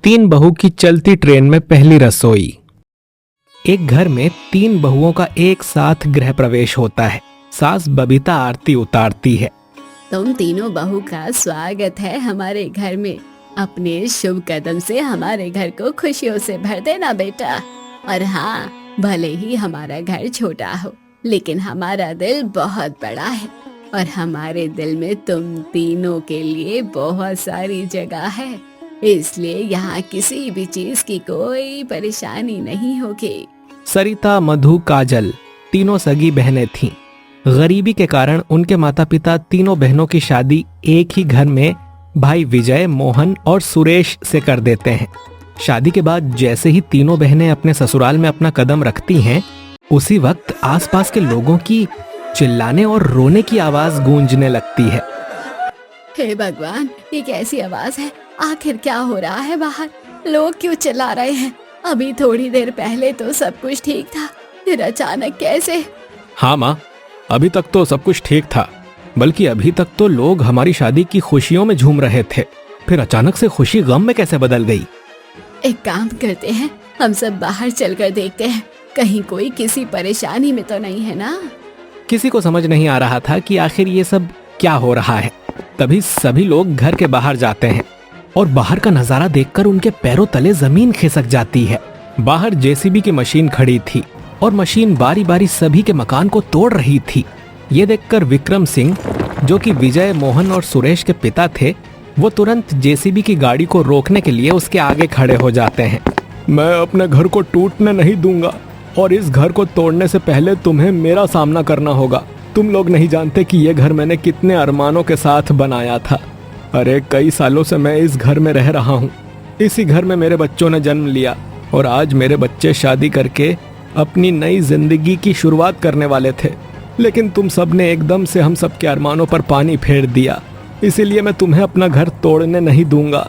तीन बहू की चलती ट्रेन में पहली रसोई। एक घर में तीन बहुओं का एक साथ गृह प्रवेश होता है। सास बबीता आरती उतारती है। तुम तीनों बहू का स्वागत है हमारे घर में। अपने शुभ कदम से हमारे घर को खुशियों से भर देना बेटा। और हाँ, भले ही हमारा घर छोटा हो, लेकिन हमारा दिल बहुत बड़ा है और हमारे दिल में तुम तीनों के लिए बहुत सारी जगह है। इसलिए यहाँ किसी भी चीज की कोई परेशानी नहीं होगी। सरिता, मधु, काजल तीनों सगी बहनें थीं। गरीबी के कारण उनके माता पिता तीनों बहनों की शादी एक ही घर में भाई विजय, मोहन और सुरेश से कर देते हैं। शादी के बाद जैसे ही तीनों बहनें अपने ससुराल में अपना कदम रखती हैं, उसी वक्त आसपास के लोगों की चिल्लाने और रोने की आवाज गूंजने लगती है। हे भगवान, ये कैसी आवाज है? आखिर क्या हो रहा है बाहर? लोग क्यों चिल्ला रहे हैं? अभी थोड़ी देर पहले तो सब कुछ ठीक था, फिर अचानक कैसे? हाँ माँ, अभी तक तो सब कुछ ठीक था, बल्कि अभी तक तो लोग हमारी शादी की खुशियों में झूम रहे थे, फिर अचानक से खुशी गम में कैसे बदल गई? एक काम करते हैं, हम सब बाहर चलकर देखते हैं, कहीं कोई किसी परेशानी में तो नहीं है ना? किसी को समझ नहीं आ रहा था कि आखिर ये सब क्या हो रहा है। तभी सभी लोग घर के बाहर जाते हैं और बाहर का नजारा देखकर उनके पैरों तले जमीन खिसक जाती है। बाहर जेसीबी की मशीन खड़ी थी और मशीन बारी बारी सभी के मकान को तोड़ रही थी। ये देखकर विक्रम सिंह, जो कि विजय, मोहन और सुरेश के पिता थे, वो तुरंत जेसीबी की गाड़ी को रोकने के लिए उसके आगे खड़े हो जाते हैं। मैं अपने घर को टूटने नहीं दूंगा और इस घर को तोड़ने से पहले तुम्हें मेरा सामना करना होगा। तुम लोग नहीं जानते कि ये घर मैंने कितने अरमानों के साथ बनाया था। अरे कई सालों से मैं इस घर में रह रहा हूँ। इसी घर में मेरे बच्चों ने जन्म लिया और आज मेरे बच्चे शादी करके अपनी नई जिंदगी की शुरुआत करने वाले थे, लेकिन तुम सबने एकदम से हम सब के अरमानों पर पानी फेर दिया। इसीलिए मैं तुम्हें अपना घर तोड़ने नहीं दूंगा।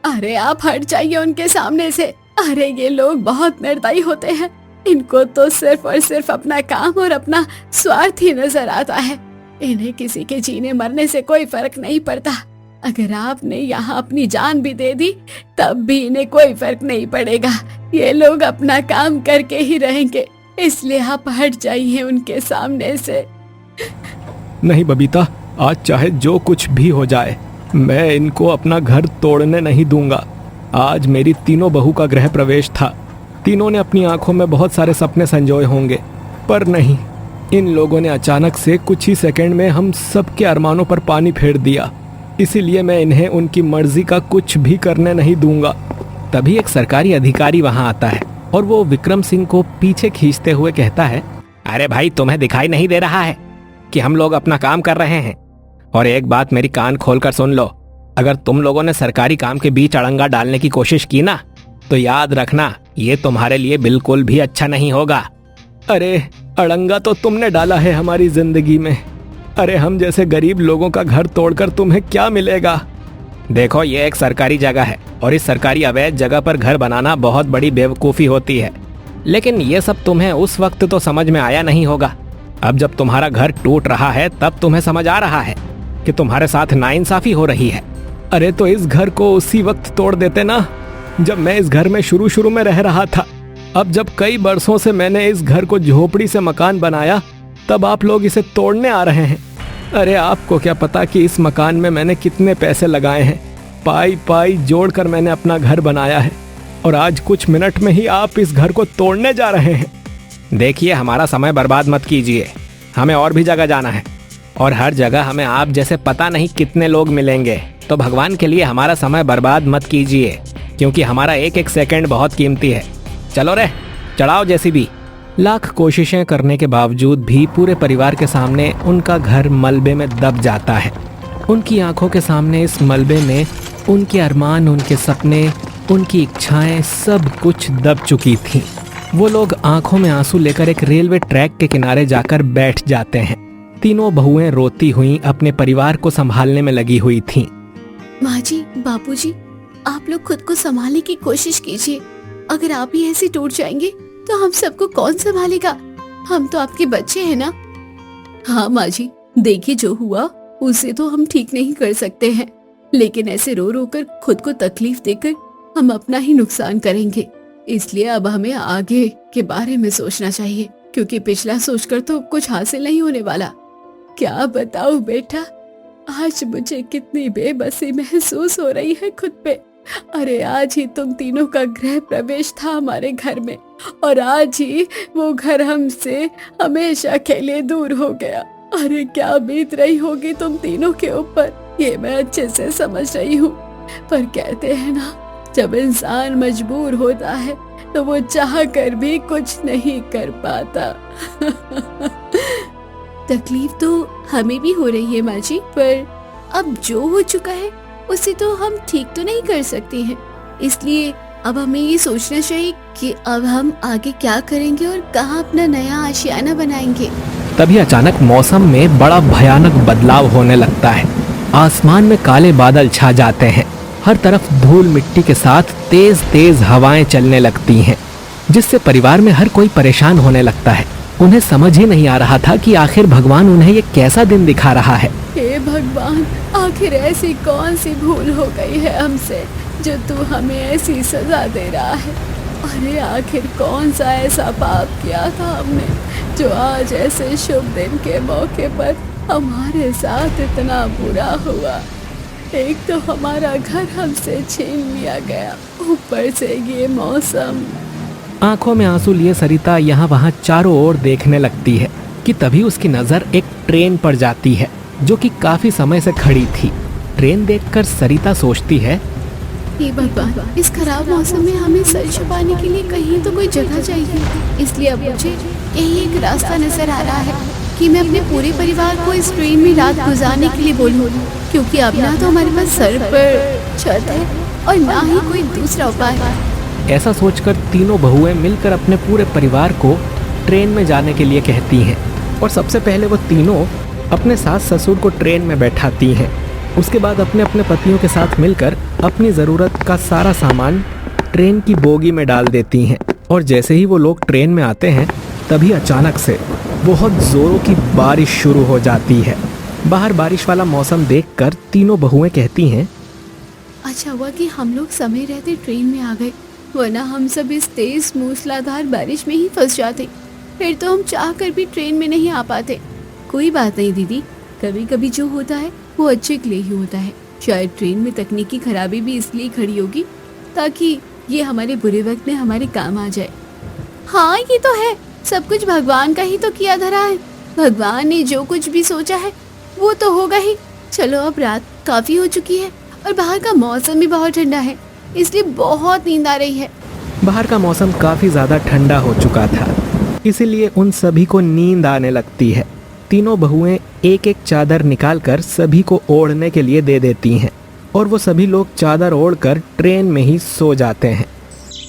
अरे आप हट जाइए उनके सामने से। अरे ये लोग बहुत निर्दयी होते हैं, इनको तो सिर्फ और सिर्फ अपना काम और अपना स्वार्थ ही नजर आता है। इन्हें किसी के जीने मरने से कोई फर्क नहीं पड़ता। अगर आपने यहाँ अपनी जान भी दे दी तब भी इन्हें कोई फर्क नहीं पड़ेगा। ये लोग अपना काम करके ही रहेंगे, इसलिए आप हट जाइए उनके सामने से। नहीं बबीता, आज चाहे जो कुछ भी हो जाए, मैं इनको अपना घर तोड़ने नहीं दूंगा। आज मेरी तीनों बहू का गृह प्रवेश था। तीनों ने अपनी आंखों में बहुत सारे सपने संजोए होंगे, पर नहीं, इन लोगों ने अचानक से कुछ ही सेकंड में हम सबके अरमानों पर पानी फेर दिया। इसीलिए मैं इन्हें उनकी मर्जी का कुछ भी करने नहीं दूंगा। तभी एक सरकारी अधिकारी वहां आता है और वो विक्रम सिंह को पीछे खींचते हुए कहता है, अरे भाई, तुम्हें दिखाई नहीं दे रहा है कि हम लोग अपना काम कर रहे हैं? और एक बात मेरी कान खोलकर सुन लो, अगर तुम लोगों ने सरकारी काम के बीच अड़ंगा डालने की कोशिश की ना, तो याद रखना ये तुम्हारे लिए बिल्कुल भी अच्छा नहीं होगा। अरे अड़ंगा तो तुमने डाला है हमारी जिंदगी में। अरे हम जैसे गरीब लोगों का घर तोड़कर तुम्हें क्या मिलेगा? देखो, ये एक सरकारी जगह है और इस सरकारी अवैध जगह पर घर बनाना बहुत बड़ी बेवकूफ़ी होती है, लेकिन ये सब तुम्हें उस वक्त तो समझ में आया नहीं होगा। अब जब तुम्हारा घर टूट रहा है तब तुम्हें समझ आ रहा है कि तुम्हारे साथ नाइंसाफी हो रही है। अरे तो इस घर को उसी वक्त तोड़ देते ना जब मैं इस घर में शुरू में रह रहा था। अब जब कई बरसों से मैंने इस घर को झोपड़ी से मकान बनाया, तब आप लोग इसे तोड़ने आ रहे हैं। अरे आपको क्या पता कि इस मकान में मैंने कितने पैसे लगाए हैं। पाई पाई जोड़कर मैंने अपना घर बनाया है और आज कुछ मिनट में ही आप इस घर को तोड़ने जा रहे हैं। देखिए, हमारा समय बर्बाद मत कीजिए। हमें और भी जगह जाना है और हर जगह हमें आप जैसे पता नहीं कितने लोग मिलेंगे। तो भगवान के लिए हमारा समय बर्बाद मत कीजिए, क्योंकि हमारा एक एक सेकंड बहुत कीमती है। चलो रे, चढ़ाओ जेसीबी। लाख कोशिशें करने के बावजूद भी पूरे परिवार के सामने उनका घर मलबे में दब जाता है। उनकी आंखों के सामने इस मलबे में उनके अरमान, उनके सपने, उनकी इच्छाएं सब कुछ दब चुकी थीं। वो लोग आंखों में आंसू लेकर एक रेलवे ट्रैक के किनारे जाकर बैठ जाते हैं। तीनों बहुएं रोती हुई अपने परिवार को संभालने में लगी हुई थीं। माँ जी, बापू जी, आप लोग खुद को संभालने की कोशिश कीजिए। अगर आप ही ऐसे टूट जाएंगे तो हम सबको कौन संभालेगा? हम तो आपके बच्चे हैं ना। हाँ माँ जी, देखिए जो हुआ उसे तो हम ठीक नहीं कर सकते हैं, लेकिन ऐसे रो रो कर खुद को तकलीफ देकर हम अपना ही नुकसान करेंगे। इसलिए अब हमें आगे के बारे में सोचना चाहिए, क्योंकि पिछला सोचकर तो कुछ हासिल नहीं होने वाला। क्या बताऊं बेटा, आज मुझे कितनी बेबसी महसूस हो रही है खुद पे। अरे आज ही तुम तीनों का गृह प्रवेश था हमारे घर में, और आज ही वो घर हमसे हमेशा के लिए दूर हो गया। अरे क्या बीत रही होगी तुम तीनों के ऊपर, ये मैं अच्छे से समझ रही हूँ। पर कहते हैं ना, जब इंसान मजबूर होता है तो वो चाह कर भी कुछ नहीं कर पाता। तकलीफ तो हमें भी हो रही है माँ जी, पर अब जो हो चुका है उसे तो हम ठीक तो नहीं कर सकते हैं। इसलिए अब हमें ये सोचना चाहिए कि अब हम आगे क्या करेंगे और कहाँ अपना नया आशियाना बनाएंगे। तभी अचानक मौसम में बड़ा भयानक बदलाव होने लगता है। आसमान में काले बादल छा जाते हैं, हर तरफ धूल मिट्टी के साथ तेज तेज हवाएं चलने लगती हैं, जिससे परिवार में हर कोई परेशान होने लगता है। उन्हें समझ ही नहीं आ रहा था कि आखिर भगवान उन्हें ये कैसा दिन दिखा रहा है। हे भगवान, आखिर ऐसी कौन सी भूल हो गई है हमसे जो तू हमें ऐसी सजा दे रहा है। अरे आखिर कौन सा ऐसा पाप किया था हमने जो आज ऐसे शुभ दिन के मौके पर हमारे साथ इतना बुरा हुआ। एक तो हमारा घर हमसे छीन लिया गया, ऊपर से ये मौसम। आंखों में आंसू लिए सरिता यहाँ वहाँ चारों ओर देखने लगती है कि तभी उसकी नजर एक ट्रेन पर जाती है जो कि काफी समय से खड़ी थी। ट्रेन देखकर सरिता सोचती है, हे भगवान, इस खराब मौसम में हमें सर छुपाने के लिए कहीं तो कोई जगह चाहिए। इसलिए अब मुझे यही एक रास्ता नजर आ रहा है कि मैं अपने पूरे परिवार को इस ट्रेन में रात गुजारने के लिए बोलूं, क्योंकि अब ना तो हमारे पास सर पर छत है और ना ही कोई दूसरा उपाय है। ऐसा सोचकर तीनों बहुएं मिलकर अपने पूरे परिवार को ट्रेन में जाने के लिए कहती हैं और सबसे पहले वो तीनों अपने सास ससुर को ट्रेन में बैठाती हैं। उसके बाद अपने अपने पतियों के साथ मिलकर अपनी ज़रूरत का सारा सामान ट्रेन की बोगी में डाल देती हैं। और जैसे ही वो लोग ट्रेन में आते हैं तभी अचानक से बहुत ज़ोरों की बारिश शुरू हो जाती है। बाहर बारिश वाला मौसम देखकर तीनों बहुएं कहती हैं, अच्छा हुआ कि हम लोग समय रहते ट्रेन में आ गए, वरना हम सब इस तेज मूसलाधार बारिश में ही फंस जाते। फिर तो हम चाह कर भी ट्रेन में नहीं आ पाते। कोई बात नहीं दीदी, कभी कभी जो होता है वो अच्छे के लिए ही होता है। शायद ट्रेन में तकनीकी खराबी भी इसलिए खड़ी होगी ताकि ये हमारे बुरे वक्त में हमारे काम आ जाए। हाँ ये तो है, सब कुछ भगवान का ही तो किया धरा है। भगवान ने जो कुछ भी सोचा है वो तो होगा ही। चलो अब रात काफी हो चुकी है और बाहर का मौसम भी बहुत ठंडा है, इसलिए बहुत नींद आ रही है। बाहर का मौसम काफ़ी ज़्यादा ठंडा हो चुका था, इसीलिए उन सभी को नींद आने लगती है। तीनों बहुएं एक एक चादर निकालकर सभी को ओढ़ने के लिए दे देती हैं और वो सभी लोग चादर ओढ़कर ट्रेन में ही सो जाते हैं।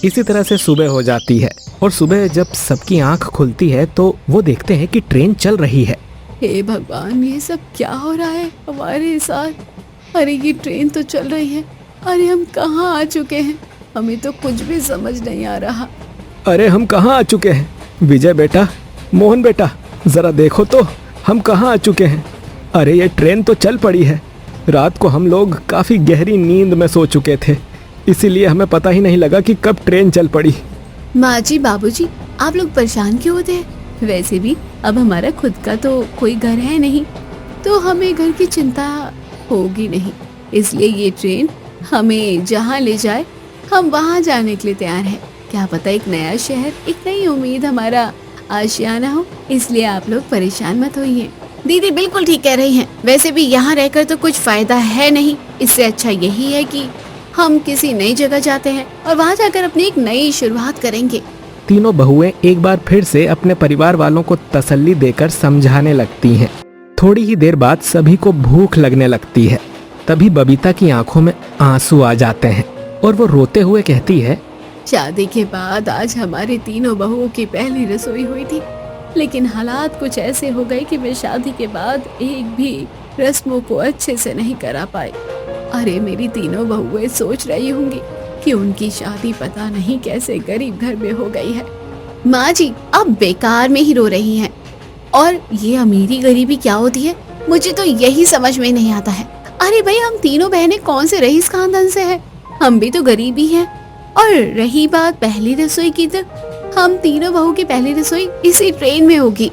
इसी तरह से सुबह हो जाती है और सुबह जब सबकी आंख खुलती है तो वो देखते हैं कि ट्रेन चल रही है। हे भगवान, ये सब क्या हो रहा है हमारे साथ? अरे ये ट्रेन तो चल रही है, अरे हम कहाँ आ चुके हैं? हमें तो कुछ भी समझ नहीं आ रहा। अरे हम कहाँ आ चुके हैं? विजय बेटा, मोहन बेटा, ज़रा देखो तो हम कहाँ आ चुके हैं। अरे ये ट्रेन तो चल पड़ी है। रात को हम लोग काफ़ी गहरी नींद में सो चुके थे, इसीलिए हमें पता ही नहीं लगा कि कब ट्रेन चल पड़ी। माँ जी, बाबूजी, आप लोग परेशान क्यों होते हैं? वैसे भी अब हमारा खुद का तो कोई घर है नहीं, तो हमें घर की चिंता होगी नहीं। इसलिए ये ट्रेन हमें जहाँ ले जाए हम वहाँ जाने के लिए तैयार हैं। क्या पता एक नया शहर, एक नई उम्मीद हमारा आशियाना हो। इसलिए आप लोग परेशान मत होइए। दीदी बिल्कुल ठीक कह रही हैं। वैसे भी यहाँ रहकर तो कुछ फायदा है नहीं, इससे अच्छा यही है कि हम किसी नई जगह जाते हैं और वहाँ जाकर अपनी एक नई शुरुआत करेंगे। तीनों बहुएं एक बार फिर से अपने परिवार वालों को तसल्ली देकर समझाने लगती हैं। थोड़ी ही देर बाद सभी को भूख लगने लगती है। तभी बबीता की आंखों में आंसू आ जाते हैं और वो रोते हुए कहती है, शादी के बाद आज हमारे तीनों बहुओं की पहली रसोई हुई थी, लेकिन हालात कुछ ऐसे हो गए कि मैं शादी के बाद एक भी रस्मों को अच्छे से नहीं करा पाई। अरे मेरी तीनों बहुएं सोच रही होंगी कि उनकी शादी पता नहीं कैसे गरीब घर में हो गई है। माँ जी, आप बेकार में ही रो रही हैं। और ये अमीरी गरीबी क्या होती है, मुझे तो यही समझ में नहीं आता है। अरे भाई, हम तीनों बहनें कौन से रईस खानदान से हैं हम भी तो गरीब ही हैं। और रही बात पहली रसोई की, तो हम तीनों बहू की पहली रसोई इसी ट्रेन में होगी।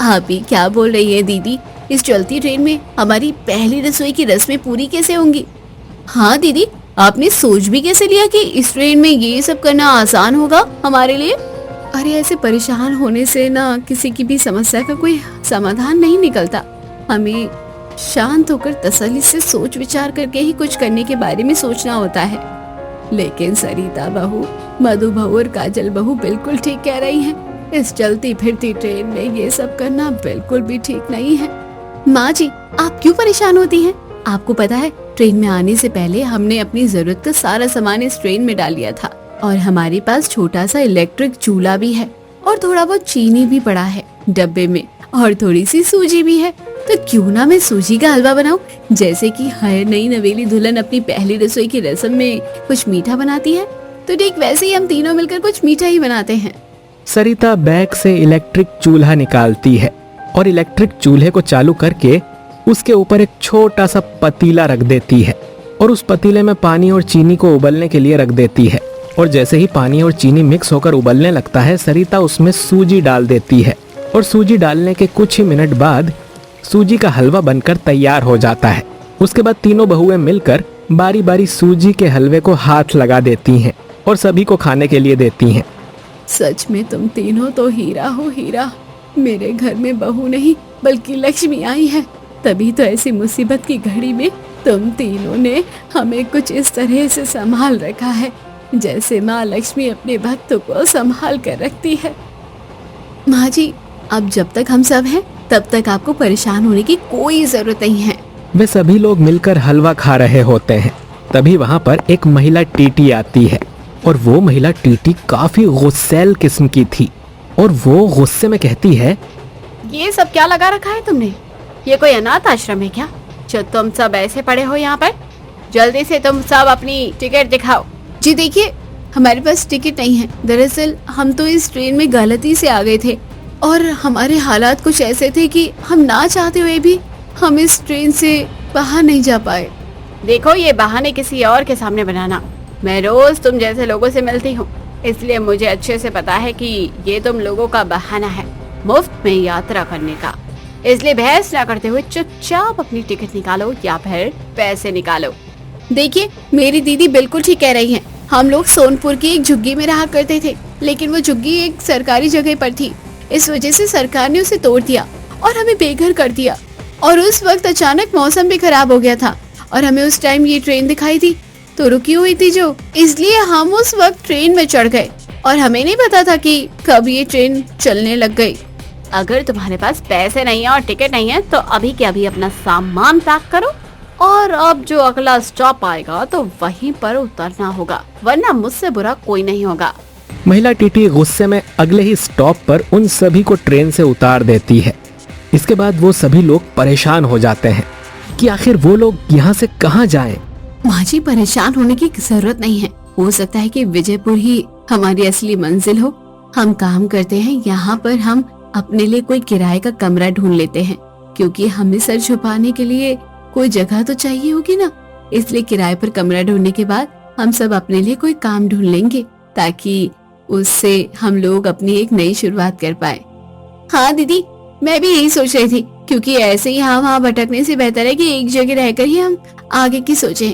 आप ही क्या बोल रही है दीदी, इस चलती ट्रेन में हमारी पहली रसोई की रस्में पूरी कैसे होंगी? हाँ दीदी, आपने सोच भी कैसे लिया कि इस ट्रेन में ये सब करना आसान होगा हमारे लिए? अरे ऐसे परेशान होने से ना किसी की भी समस्या का कोई समाधान नहीं निकलता। हमें शांत होकर तसल्ली से सोच विचार करके ही कुछ करने के बारे में सोचना होता है। लेकिन सरिता बहू, मधु बहू और काजल बहू बिल्कुल ठीक कह रही हैं। इस चलती फिरती ट्रेन में ये सब करना बिल्कुल भी ठीक नहीं है। माँ जी, आप क्यों परेशान होती हैं? आपको पता है, ट्रेन में आने से पहले हमने अपनी जरूरत का सारा सामान इस ट्रेन में डाल लिया था और हमारे पास छोटा सा इलेक्ट्रिक चूल्हा भी है और थोड़ा बहुत चीनी भी पड़ा है डब्बे में और थोड़ी सी सूजी भी है। तो क्यों ना मैं सूजी का हलवा बनाऊं, जैसे कि हर नई नवेली दुल्हन अपनी पहली रसोई की रस्म में कुछ मीठा बनाती है, तो ठीक वैसे ही हम तीनों मिलकर कुछ मीठा ही बनाते हैं। सरिता बैग से इलेक्ट्रिक चूल्हा निकालती है और इलेक्ट्रिक चूल्हे को चालू करके उसके ऊपर एक छोटा सा पतीला रख देती है और उस पतीले में पानी और चीनी को उबलने के लिए रख देती है। और जैसे ही पानी और चीनी मिक्स होकर उबलने लगता है, सरिता उसमें सूजी डाल देती है और सूजी डालने के कुछ ही मिनट बाद सूजी का हलवा बनकर तैयार हो जाता है। उसके बाद तीनों बहुएं मिलकर बारी बारी सूजी के हलवे को हाथ लगा देती हैं और सभी को खाने के लिए देती हैं। सच में तुम तीनों तो हीरा हो हीरा। मेरे घर में बहू नहीं बल्कि लक्ष्मी आई है, तभी तो ऐसी मुसीबत की घड़ी में तुम तीनों ने हमें कुछ इस तरह से संभाल रखा है, जैसे माँ लक्ष्मी अपने भक्तों को संभाल कर रखती है। माँ जी, अब जब तक हम सब हैं तब तक आपको परेशान होने की कोई जरूरत नहीं है। वे सभी लोग मिलकर हलवा खा रहे होते हैं। तभी वहाँ पर एक महिला टीटी आती है और वो महिला टीटी काफी गुस्सैल किस्म की थी और वो गुस्से में कहती है, ये सब क्या लगा रखा है तुमने? ये कोई अनाथ आश्रम है क्या जो तुम सब ऐसे पड़े हो यहाँ पर? जल्दी से तुम सब अपनी टिकट दिखाओ। जी देखिए, हमारे पास टिकट नहीं है। दरअसल हम तो इस ट्रेन में गलती से आ गए थे और हमारे हालात कुछ ऐसे थे कि हम ना चाहते हुए भी हम इस ट्रेन से बाहर नहीं जा पाए। देखो, ये बहाने किसी और के सामने बनाना। मैं रोज तुम जैसे लोगों से मिलती हूँ, इसलिए मुझे अच्छे से पता है कि ये तुम लोगों का बहाना है मुफ्त में यात्रा करने का। इसलिए बहस ना करते हुए चुपचाप अपनी टिकट निकालो या फिर पैसे निकालो। देखिए, मेरी दीदी बिल्कुल ठीक कह रही है। हम लोग सोनपुर की एक झुग्गी में रहा करते थे, लेकिन वो झुग्गी एक सरकारी जगह पर थी। इस वजह से सरकार ने उसे तोड़ दिया और हमें बेघर कर दिया। और उस वक्त अचानक मौसम भी खराब हो गया था और हमें उस टाइम ये ट्रेन दिखाई थी तो रुकी हुई थी जो, इसलिए हम उस वक्त ट्रेन में चढ़ गए और हमें नहीं पता था कि कब ये ट्रेन चलने लग गई। अगर तुम्हारे पास पैसे नहीं है और टिकट नहीं है तो अभी के अभी अपना सामान पैक करो और अब जो अगला स्टॉप आएगा तो वहीं पर उतरना होगा, वरना मुझसे बुरा कोई नहीं होगा। महिला टीटी गुस्से में अगले ही स्टॉप पर उन सभी को ट्रेन से उतार देती है। इसके बाद वो सभी लोग परेशान हो जाते हैं कि आखिर वो लोग यहाँ से कहाँ जाएं। माँ जी, परेशान होने की जरूरत नहीं है। हो सकता है कि विजयपुर ही हमारी असली मंजिल हो। हम काम करते हैं, यहाँ पर हम अपने लिए कोई किराए का कमरा ढूंढ लेते हैं, क्योंकि हमें सर छुपाने के लिए कोई जगह तो चाहिए होगी ना। इसलिए किराए पर कमरा ढूंढने के बाद हम सब अपने लिए कोई काम ढूंढ लेंगे ताकि उससे हम लोग अपनी एक नई शुरुआत कर पाए। हाँ दीदी, मैं भी यही सोच रही थी, क्योंकि ऐसे ही यहाँ वहाँ भटकने से बेहतर है कि एक जगह रहकर ही हम आगे की सोचें।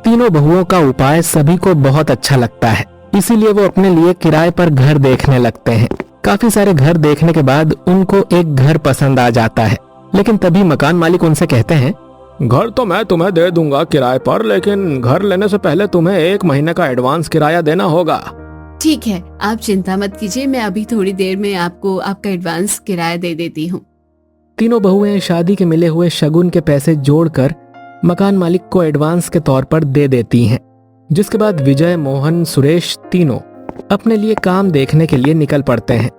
तीनों बहुओं का उपाय सभी को बहुत अच्छा लगता है, इसीलिए वो अपने लिए किराए पर घर देखने लगते हैं। काफी सारे घर देखने के बाद उनको एक घर पसंद आ जाता है, लेकिन तभी मकान मालिक उनसे कहते हैं, घर तो मैं तुम्हें दे दूंगा किराए पर, लेकिन घर लेने से पहले तुम्हें 1 महीने का एडवांस किराया देना होगा। ठीक है, आप चिंता मत कीजिए, मैं अभी थोड़ी देर में आपको आपका एडवांस किराया दे देती हूँ। तीनों बहुएं शादी के मिले हुए शगुन के पैसे जोड़कर मकान मालिक को एडवांस के तौर पर दे देती हैं। जिसके बाद विजय, मोहन, सुरेश तीनों अपने लिए काम देखने के लिए निकल पड़ते हैं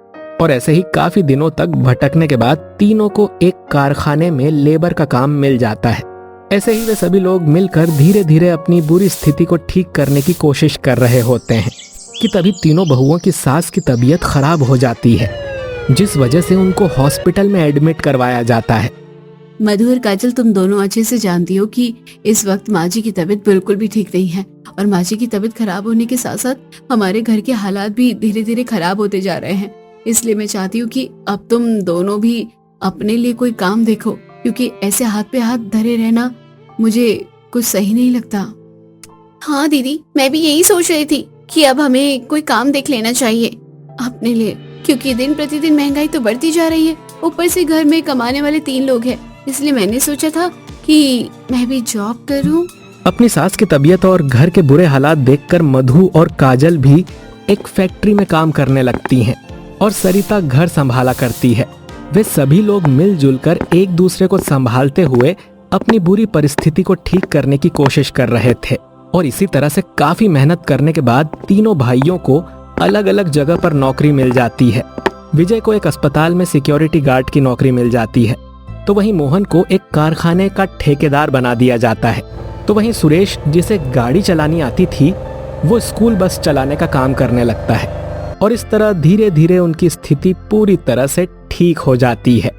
और ऐसे ही काफी दिनों तक भटकने के बाद तीनों को एक कारखाने में लेबर का काम मिल जाता है। ऐसे ही वे सभी लोग मिलकर धीरे धीरे अपनी बुरी स्थिति को ठीक करने की कोशिश कर रहे होते हैं कि तभी तीनों बहुओं की सास की तबीयत खराब हो जाती है, जिस वजह से उनको हॉस्पिटल में एडमिट करवाया जाता है। मधु और काजल, तुम दोनों अच्छे से जानती हो कि इस वक्त माँ जी की तबीयत बिल्कुल भी ठीक नहीं है और माँ जी की तबीयत खराब होने के साथ साथ हमारे घर के हालात भी धीरे धीरे खराब होते जा रहे हैं। इसलिए मैं चाहती हूँ कि अब तुम दोनों भी अपने लिए कोई काम देखो, क्योंकि ऐसे हाथ पे हाथ धरे रहना मुझे कुछ सही नहीं लगता। हाँ दीदी, मैं भी यही सोच रही थी कि अब हमें कोई काम देख लेना चाहिए अपने लिए, क्योंकि दिन प्रतिदिन महंगाई तो बढ़ती जा रही है। ऊपर से घर में कमाने वाले 3 लोग हैं, इसलिए मैंने सोचा था कि मैं भी जॉब करूं। अपनी सास की तबीयत और घर के बुरे हालात देखकर मधु और काजल भी एक फैक्ट्री में काम करने लगती हैं और सरिता घर संभाला करती है। वे सभी लोग मिलजुल कर एक दूसरे को संभालते हुए अपनी बुरी परिस्थिति को ठीक करने की कोशिश कर रहे थे और इसी तरह से काफी मेहनत करने के बाद तीनों भाइयों को अलग अलग जगह पर नौकरी मिल जाती है। विजय को एक अस्पताल में सिक्योरिटी गार्ड की नौकरी मिल जाती है, तो वहीं मोहन को एक कारखाने का ठेकेदार बना दिया जाता है। तो वहीं सुरेश, जिसे गाड़ी चलानी आती थी, वो स्कूल बस चलाने का काम करने लगता है और इस तरह धीरे धीरे उनकी स्थिति पूरी तरह से ठीक हो जाती है।